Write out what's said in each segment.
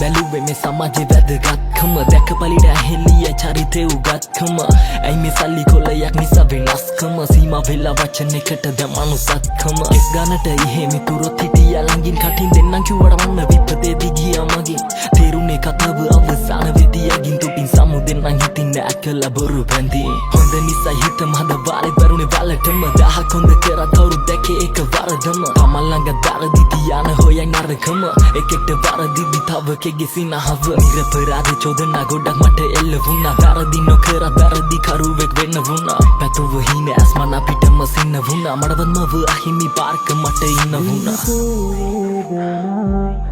බැලුවේ මේ සමාජේ වැදගත්කම දැකපලිට ඇහෙලිය චරිතේ උගත්කම ඇයි මේ සල්ලි කොල්ලයක් නිසා වෙනස්කම සීමා වෙලා වචන එකට දමනුසත්කම එස් ගන්නට ඉහේ මිතුරොත් හිටියා ළඟින් කටින් දෙන්නම් කිව්වට මන්න විපතේදී ගියා මගින් තේරුනේ කතාව අවසාන වෙදියකින් තුටින් සමුදෙන් නම් හිතින් නෑ කළ බොරු බැඳි හොඳ නිසා හිතම හද වාලේ බරුනේ වලටම දහක් හොඳ කරා කවුරු දැකේ එක වරදම තමන් ළඟ දරදි තියාන හොයයි නරකම එකෙක්ට වරදිදි තව කෙගේ සිනහව නිරපරාධ චෝදනා ගොඩක් මට එල්ල වුණා වැරදි නොකර වැරදි කරුවෙක් වෙන්න වුණා පැතුව හින ඇස්මන අපිටම සින්න වුණා මඩවත් මව අහිමි පාර්ක මට ඉන්න වුණා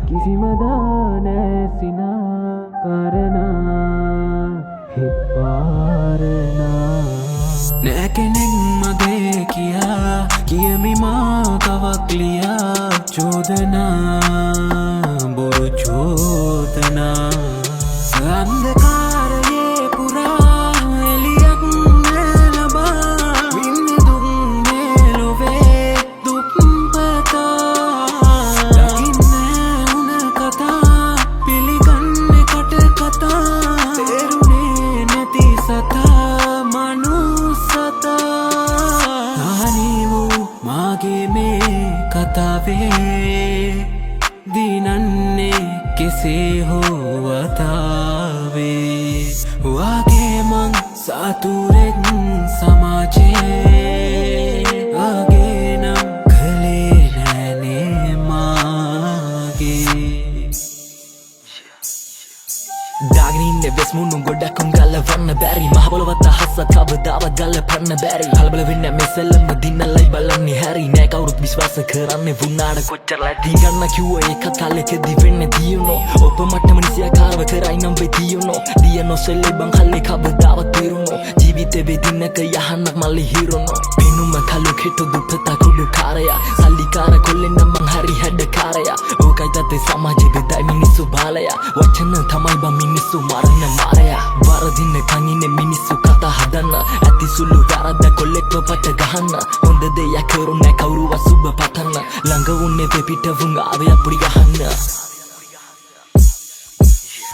කිසිම දානේ සිනා කරනා හිපාරනා නෑ කෙනෙක් මගේ කියා කියමි මා තවක් ලියා චෝදනා බොරු චෝදනා අන්ධකාරයේ පුරා එලියක් නැලබා වින්න දුක් මෙලොවේ දුක් පතා දකින්නේ උන කතා පිළිගන්නේ කට කතා තේරුනේ නැති සතා මනුසතා ආනිවු මාගේ මේ කතාවේ දිනන්නේ කෙසේ හෝ වතාවේ වාගේ මං සතුරෙක් සමාජයේ ආගේ නම් කලේ නෑනේ මාගේ දාගනින්නේ වෙස් මුණු ගොඩක්ම ගලවන්න බැරි මහබලවත් අහස කවදාවත් ගලපන්න බැරි කලබල වෙන්නේ මේ සෙල්ලම දිනලයි බලන්නේ හැරි නෑ කවුරුත් විශ්වාස කරන්නේ වුණාට කොච්චර ලැටි ගන්න කිව්ව එක තලකෙදි වෙන්නේ දියුණෝ ඔබ මට්ටම නිසියාකාරව කරයි නම් වෙදියුණෝ දියනෝ සෙල්ලේ බං කල්ලේ කවදාවත් පිරුණෝ ජීවිතේ වෙදින්නක යහන්නක් මල්ලි හිරුණෝ පිනුම කලු කෙටු දුප්පතා කුඩු කාරයා සල්ලිකාර කොල්ලෙන් නම් මං හරි හැඩ කාරයා ඕකයි තත්ේ සමාජෙ බෙදයි මිනිස්සු බාලයා වචන තමයි බං මිනිස්සු මරන්න මාරයා වරදින්න කනින්නේ මිනිස්සු කතා හදන්න ඇති සුළු වැරද්ද කොල්ලෙක්ව පට ගහන්න හොඳ දෙයක් කරු නෑ කවුරුවත් සුබ පතන්න ළඟ වුන්නේ වෙපිට වුන් ආවේ අපුඩි ගහන්න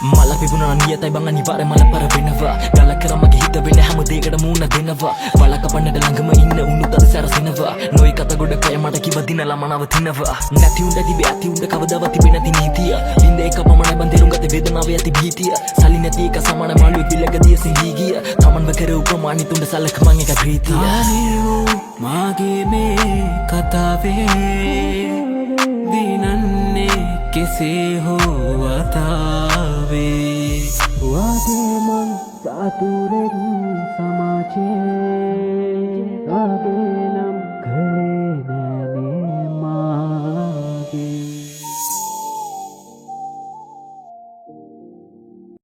මල පිපුණා නියතයි බං අනිවාර්ය මල පර වෙනවා ගල කර මගේ හිත වෙන හැම දෙයකට මූණ දෙනවා වල කපන්නට ළඟම ඉන්න උණුත් අද සැරසෙනවා නොයි කත ගොඩ කය මට කිව දිනලා මනව තිනවා නැති උණ්ඩ තිබේ ඇති උණ්ඩ කවදාවත් තිබෙ නැති නීතිය බින්ද එක පමණයි බන් තේරුම් ගත වේදනාව ඇති භීතිය සලි නැති එක සමාන මාළුවෙක් විලකදී සිඳී ගිය තමන්ව කර උපමානිත උණ්ඩ සලක මං එක ප්‍රීතිය ආනිවෝ මාගේ මේ කතාවේ දිනන්නේ කෙසේ හෝ වතාවේ වාගේ මං සතුරෙක් සමාජයේ ආගේ